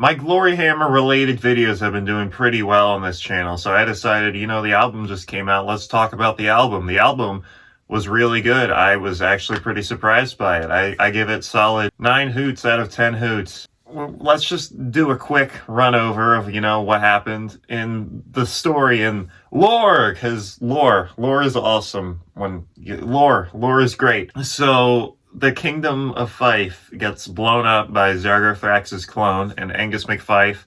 my Gloryhammer related videos have been doing pretty well on this channel, so I decided, you know, the album just came out, let's talk about the album. The album was really good. I was actually pretty surprised by it. I give it solid 9 hoots out of 10 hoots. Let's just do a quick run over of, you know, what happened in the story and lore, because lore is awesome. Lore is great. So the Kingdom of Fife gets blown up by Zargothrax's clone, and Angus McFife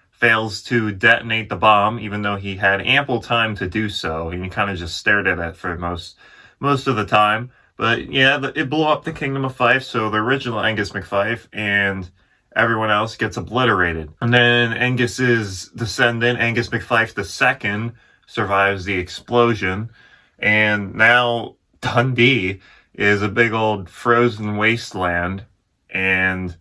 fails to detonate the bomb, even though he had ample time to do so. He kind of just stared at it for most of the time. But yeah, it blew up the Kingdom of Fife, so the original Angus McFife and everyone else gets obliterated. And then Angus's descendant, Angus McFife II, survives the explosion. And now Dundee is a big old frozen wasteland. And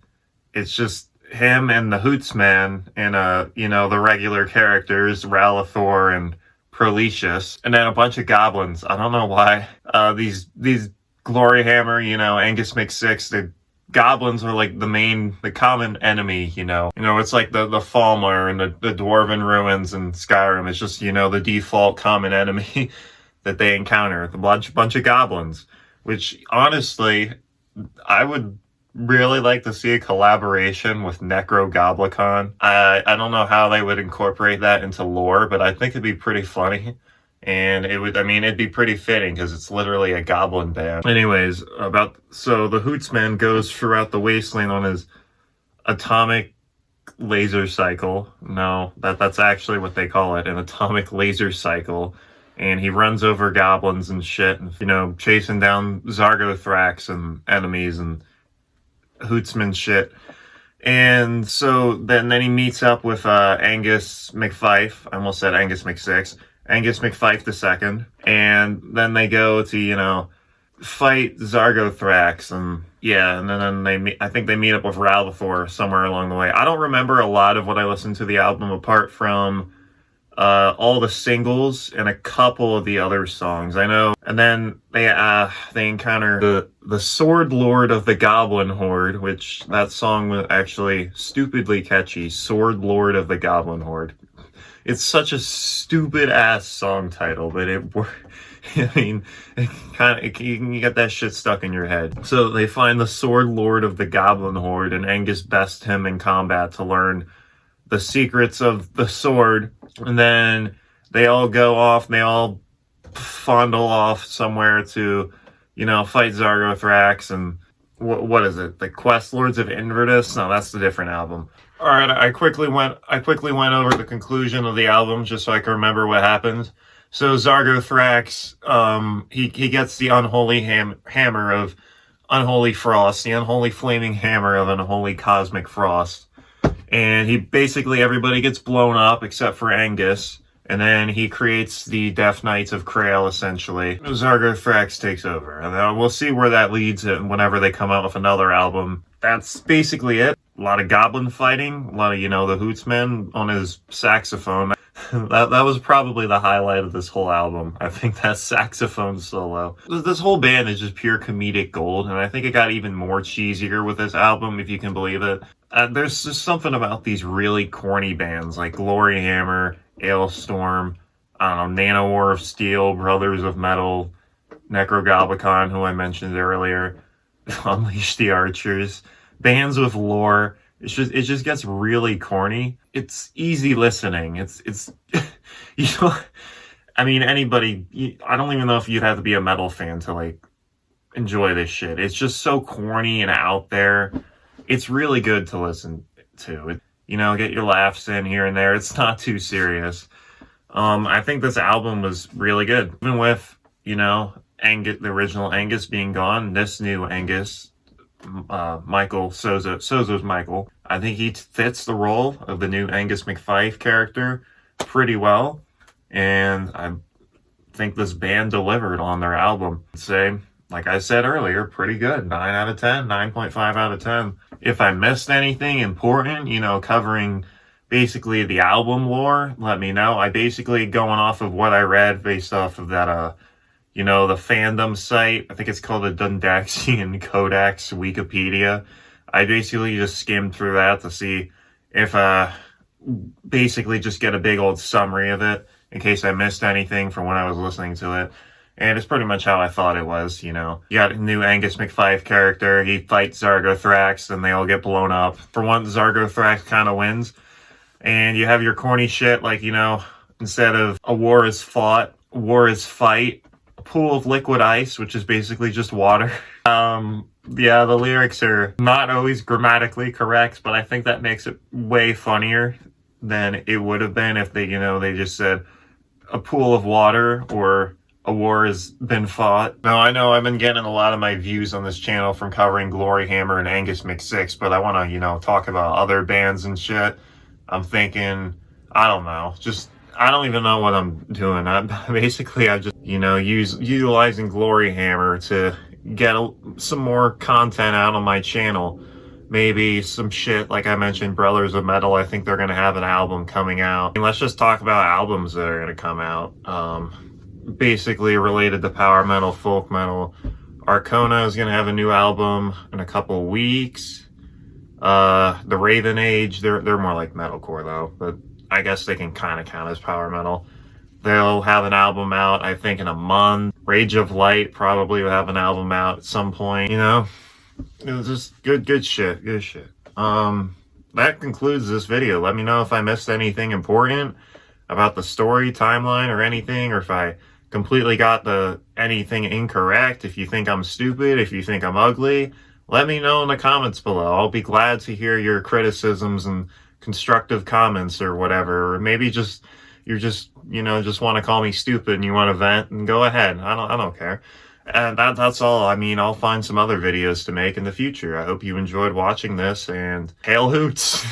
it's just him and the Hootsman and, you know, the regular characters, Ralathor and Proletius. And then a bunch of goblins. I don't know why. These Gloryhammer, you know, Angus McSix, the goblins are like the common enemy, you know. It's like the Falmer and the Dwarven Ruins in Skyrim. It's just, you know, the default common enemy that they encounter. The bunch of goblins, which honestly, I would really like to see a collaboration with Necrogoblikon. I don't know how they would incorporate that into lore, but I think it'd be pretty funny. And it'd be pretty fitting because it's literally a goblin band. Anyways, so the Hootsman goes throughout the wasteland on his atomic laser cycle. No, that's actually what they call it, an atomic laser cycle. And he runs over goblins and shit, and, you know, chasing down Zargothrax and enemies and Hootsman shit. And so then he meets up with Angus McFife. I almost said Angus McSix. Angus McFife II, and then they go to, you know, fight Zargothrax, and yeah, and then I think they meet up with Ralathor somewhere along the way. I don't remember a lot of what I listened to the album apart from all the singles and a couple of the other songs. I know, and then they encounter the Sword Lord of the Goblin Horde, which that song was actually stupidly catchy. Sword Lord of the Goblin Horde. It's such a stupid ass song title, but I mean, you can get that shit stuck in your head. So they find the Sword Lord of the Goblin Horde, and Angus bests him in combat to learn the secrets of the sword. And then they all go off, and they all fondle off somewhere to, you know, fight Zargothrax and what is it? The Quest Lords of Inverness? No, that's the different album. All right, I quickly went over the conclusion of the album just so I can remember what happened. So Zargothrax, he gets the unholy hammer of unholy frost, the unholy flaming hammer of unholy cosmic frost, and everybody gets blown up except for Angus. And then he creates the Death Knights of Krail, essentially. Zargothrax takes over. And then we'll see where that leads whenever they come out with another album. That's basically it. A lot of goblin fighting. A lot of, you know, the Hootsman on his saxophone. that was probably the highlight of this whole album. I think that saxophone solo. This whole band is just pure comedic gold. And I think it got even more cheesier with this album, if you can believe it. There's just something about these really corny bands like Gloryhammer, Ailstorm, I don't know, Nanowar of Steel, Brothers of Metal, Necrogoblikon, who I mentioned earlier, Unleash the Archers, bands with lore. It just gets really corny. It's easy listening. It's you know, I mean, anybody. I don't even know if you'd have to be a metal fan to like enjoy this shit. It's just so corny and out there. It's really good to listen to. You know, get your laughs in here and there. It's not too serious. I think this album was really good. Even with, you know, the original Angus being gone, this new Angus, Michael, Sozo's Michael, I think he fits the role of the new Angus McFife character pretty well. And I think this band delivered on their album. I'd say, like I said earlier, pretty good. 9 out of 10, 9.5 out of 10. If I missed anything important, you know, covering basically the album lore, let me know. I basically, going off of what I read based off of that, you know, the fandom site, I think it's called the Dundaxian Codex Wikipedia. I basically just skimmed through that to see if basically just get a big old summary of it in case I missed anything from when I was listening to it. And it's pretty much how I thought it was, you know. You got a new Angus McFife character, he fights Zargothrax, and they all get blown up. For one, Zargothrax kind of wins. And you have your corny shit, like, you know, instead of a war is fought, war is fight. A pool of liquid ice, which is basically just water. Yeah, the lyrics are not always grammatically correct, but I think that makes it way funnier than it would have been if they, you know, they just said a pool of water or a war has been fought. Now, I know I've been getting a lot of my views on this channel from covering Gloryhammer and Angus McSix, but I want to, you know, talk about other bands and shit. I'm thinking, I don't know, just, I don't even know what I'm doing. I just, you know, utilizing Gloryhammer to get some more content out on my channel. Maybe some shit, like I mentioned, Brothers of Metal. I think they're going to have an album coming out. And let's just talk about albums that are going to come out. Basically related to power metal, folk metal. Arcona is going to have a new album in a couple weeks. The Raven Age, they're more like metalcore though, but I guess they can kind of count as power metal. They'll have an album out, I think, in a month. Rage of Light probably will have an album out at some point, you know? It was just good shit. That concludes this video. Let me know if I missed anything important about the story, timeline, or anything, or if I completely got anything incorrect. If you think I'm stupid, if you think I'm ugly, let me know in the comments below. I'll be glad to hear your criticisms and constructive comments or whatever. Or maybe you're just, you know, just want to call me stupid and you want to vent, and go ahead. I don't care. And that's all. I mean, I'll find some other videos to make in the future. I hope you enjoyed watching this, and hail hoots!